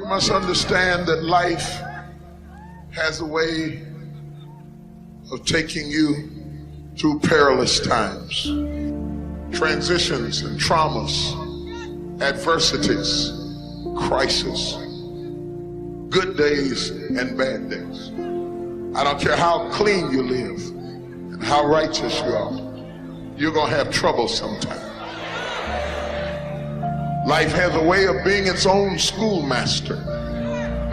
You must understand that life has a way of taking you through perilous times, transitions and traumas, adversities, crises, good days and bad days. I don't care how clean you live and how righteous you are, you're going to have trouble sometime. Life has a way of being its own schoolmaster.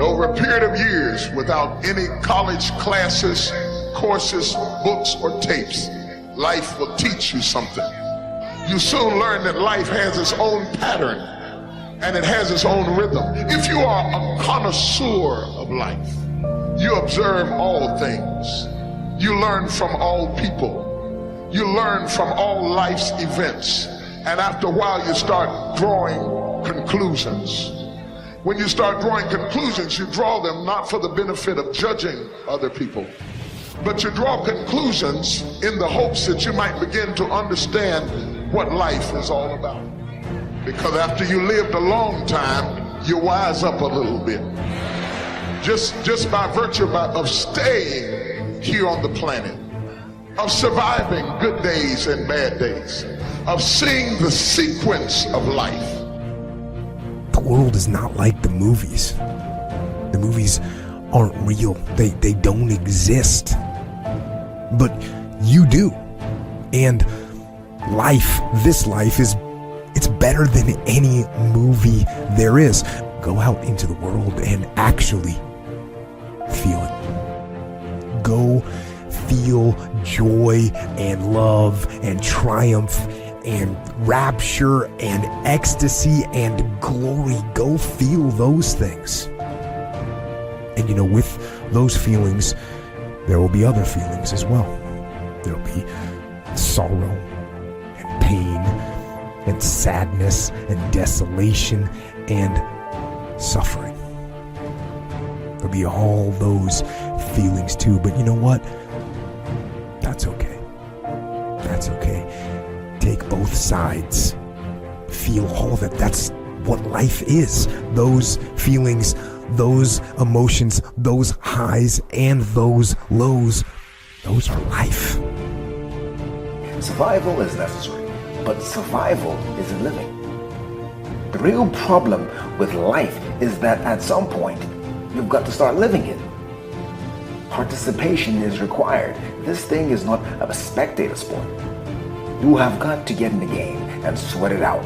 Over a period of years, without any college classes, courses, books, or tapes, life will teach you something. You soon learn that life has its own pattern and it has its own rhythm. If you are a connoisseur of life, you observe all things. You learn from all people. You learn from all life's events. And after a while, you start drawing conclusions. When you start drawing conclusions, you draw them not for the benefit of judging other people, but you draw conclusions in the hopes that you might begin to understand what life is all about. Because after you lived a long time, you wise up a little bit. Just by virtue of staying here on the planet, of surviving good days and bad days, of seeing the sequence of life. The world is not like the movies. The movies aren't real. They don't exist. But you do. And this life it's better than any movie there is. Go out into the world and actually feel it. Go feel joy and love and triumph and rapture and ecstasy and glory. Go feel those things. And with those feelings, there will be other feelings as well. There will be sorrow and pain and sadness and desolation and suffering. There'll be all those feelings too, but you know what? That's okay. That's okay. Take both sides. Feel all of it. That's what life is. Those feelings, those emotions, those highs and those lows, those are life. Survival is necessary, but survival isn't living. The real problem with life is that at some point, you've got to start living it. Participation is required. This thing is not a spectator sport. You have got to get in the game and sweat it out.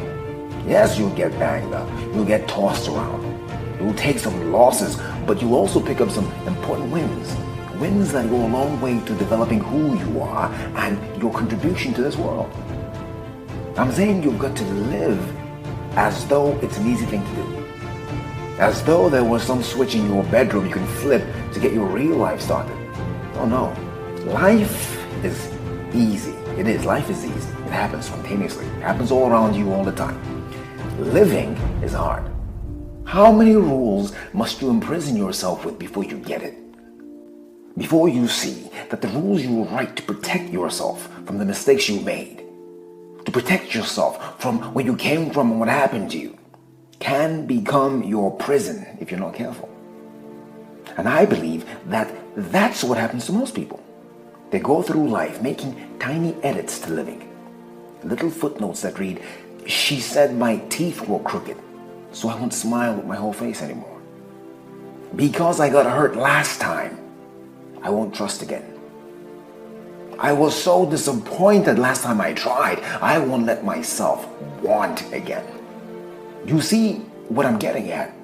Yes, you'll get banged up. You'll get tossed around. You'll take some losses, but you'll also pick up some important wins. Wins that go a long way to developing who you are and your contribution to this world. I'm saying you've got to live as though it's an easy thing to do. As though there was some switch in your bedroom you can flip to get your real life started. Oh no. Life is easy. It is. Life is easy. It happens spontaneously. It happens all around you all the time. Living is hard. How many rules must you imprison yourself with before you get it? Before you see that the rules you write to protect yourself from the mistakes you made, to protect yourself from where you came from and what happened to you, can become your prison if you're not careful. And I believe that that's what happens to most people. They go through life making tiny edits to living. Little footnotes that read, "She said my teeth were crooked, so I won't smile with my whole face anymore. Because I got hurt last time, I won't trust again. I was so disappointed last time I tried, I won't let myself want again." You see what I'm getting at?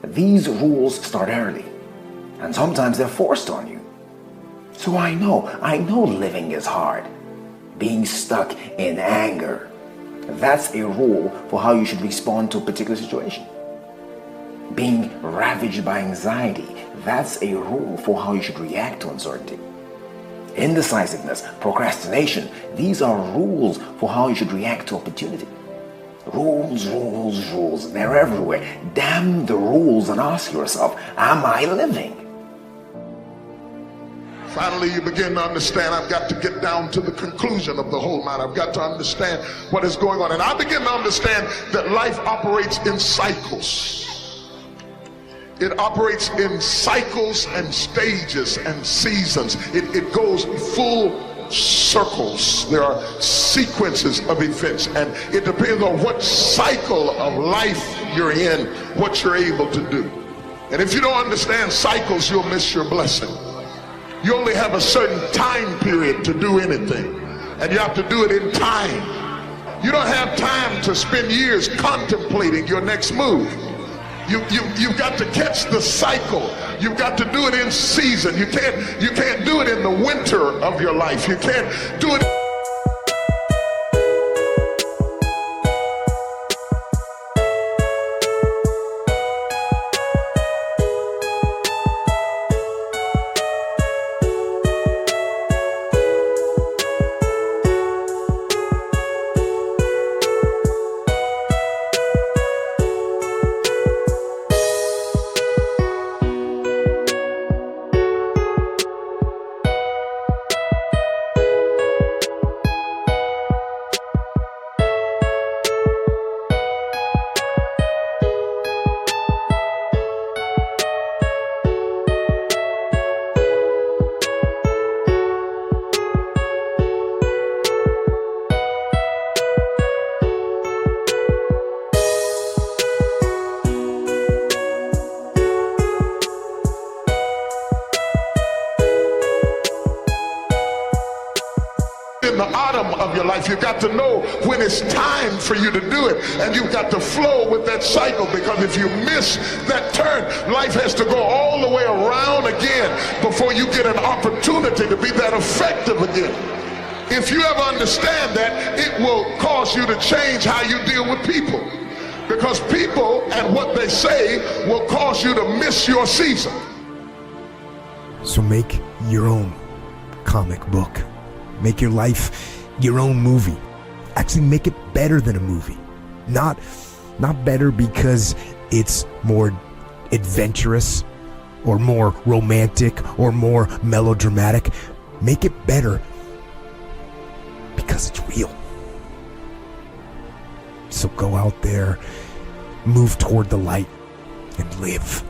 These rules start early, and sometimes they're forced on you. So I know living is hard. Being stuck in anger, that's a rule for how you should respond to a particular situation. Being ravaged by anxiety, that's a rule for how you should react to uncertainty. Indecisiveness, procrastination, these are rules for how you should react to opportunity. Rules, rules, rules, they're everywhere. Damn the rules and ask yourself, am I living? Finally, you begin to understand, I've got to get down to the conclusion of the whole matter. I've got to understand what is going on. And I begin to understand that life operates in cycles. It operates in cycles and stages and seasons. It goes full circles. There are sequences of events, and it depends on what cycle of life you're in, what you're able to do. And if you don't understand cycles, you'll miss your blessing. You only have a certain time period to do anything, and you have to do it in time. You don't have time to spend years contemplating your next move. You've got to catch the cycle. You've got to do it in season. You can't do it in the winter of your life. You can't do it. In the autumn of your life, you've got to know when it's time for you to do it, and you've got to flow with that cycle, because if you miss that turn, life has to go all the way around again before you get an opportunity to be that effective again. If you ever understand that, it will cause you to change how you deal with people, because people and what they say will cause you to miss your season. So make your own comic book. Make your life your own movie. Actually make it better than a movie. Not better because it's more adventurous or more romantic or more melodramatic. Make it better because it's real. So go out there, move toward the light, and live.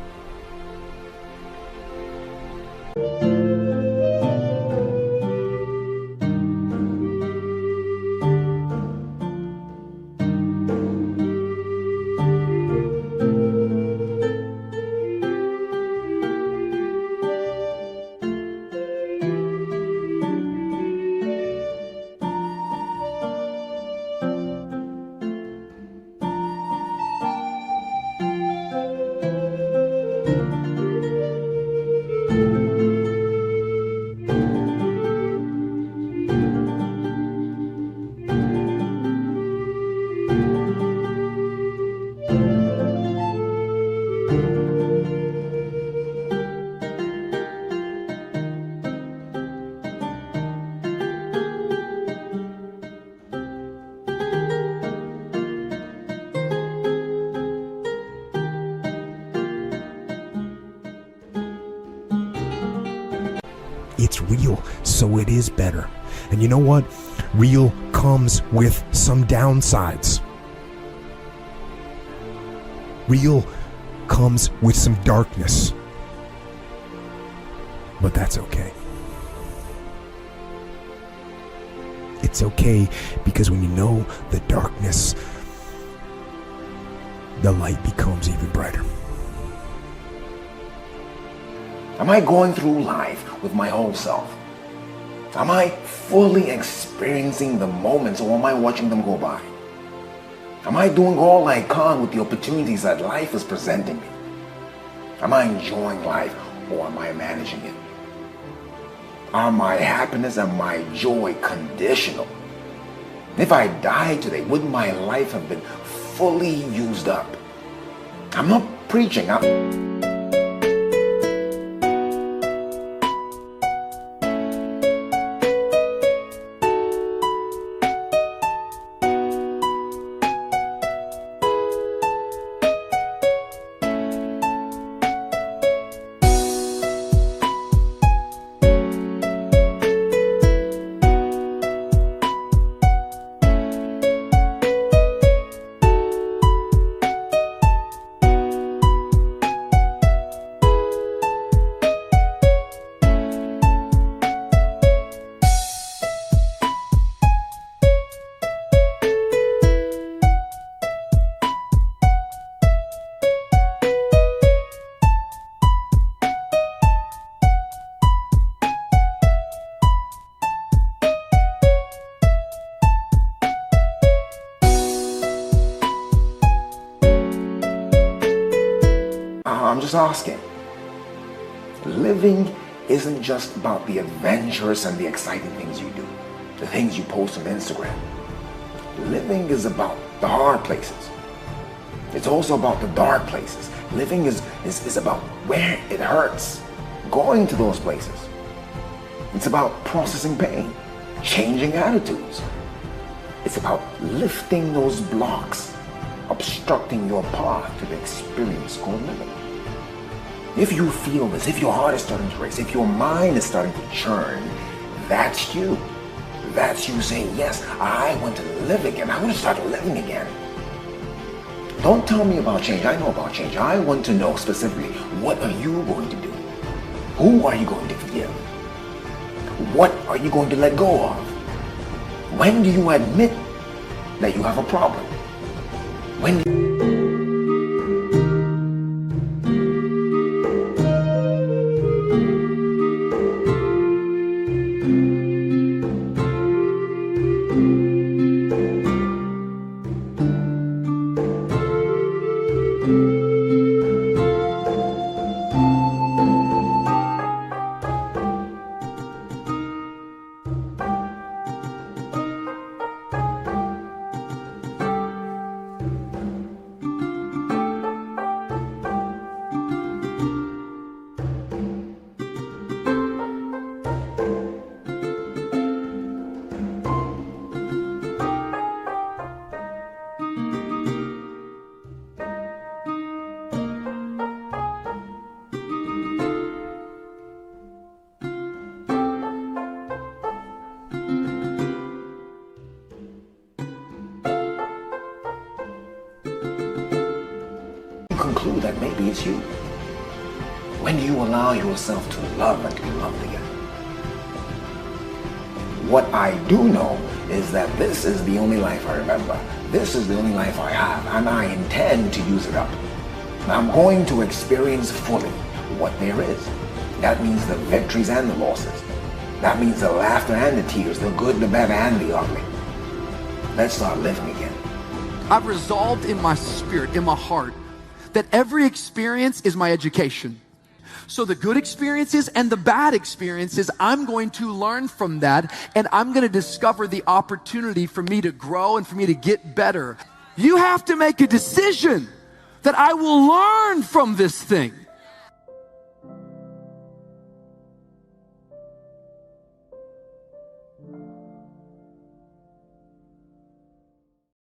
It's real, so it is better. And you know what? Real comes with some downsides. Real comes with some darkness. But that's okay. It's okay, because when you know the darkness, the light becomes even brighter. Am I going through life with my whole self? Am I fully experiencing the moments, or am I watching them go by? Am I doing all I can with the opportunities that life is presenting me? Am I enjoying life, or am I managing it? Are my happiness and my joy conditional? If I died today, would my life have been fully used up? I'm not preaching. I'm just asking. Living isn't just about the adventurous and the exciting things you do, the things you post on Instagram. Living is about the hard places. It's also about the dark places. Living is about where it hurts, going to those places. It's about processing pain, changing attitudes. It's about lifting those blocks, obstructing your path to the experience called living. If you feel this, if your heart is starting to race, if your mind is starting to churn, that's you. That's you saying, yes, I want to live again. I want to start living again. Don't tell me about change. I know about change. I want to know specifically, what are you going to do? Who are you going to forgive? What are you going to let go of? When do you admit that you have a problem? When do you conclude that maybe it's you? When do you allow yourself to love and to be loved again? What I do know is that this is the only life I remember. This is the only life I have, and I intend to use it up. I'm going to experience fully what there is. That means the victories and the losses. That means the laughter and the tears, the good, the bad, and the ugly. Let's start living again. I've resolved in my spirit, in my heart, that every experience is my education. So the good experiences and the bad experiences, I'm going to learn from that, and I'm going to discover the opportunity for me to grow and for me to get better. You have to make a decision that I will learn from this thing.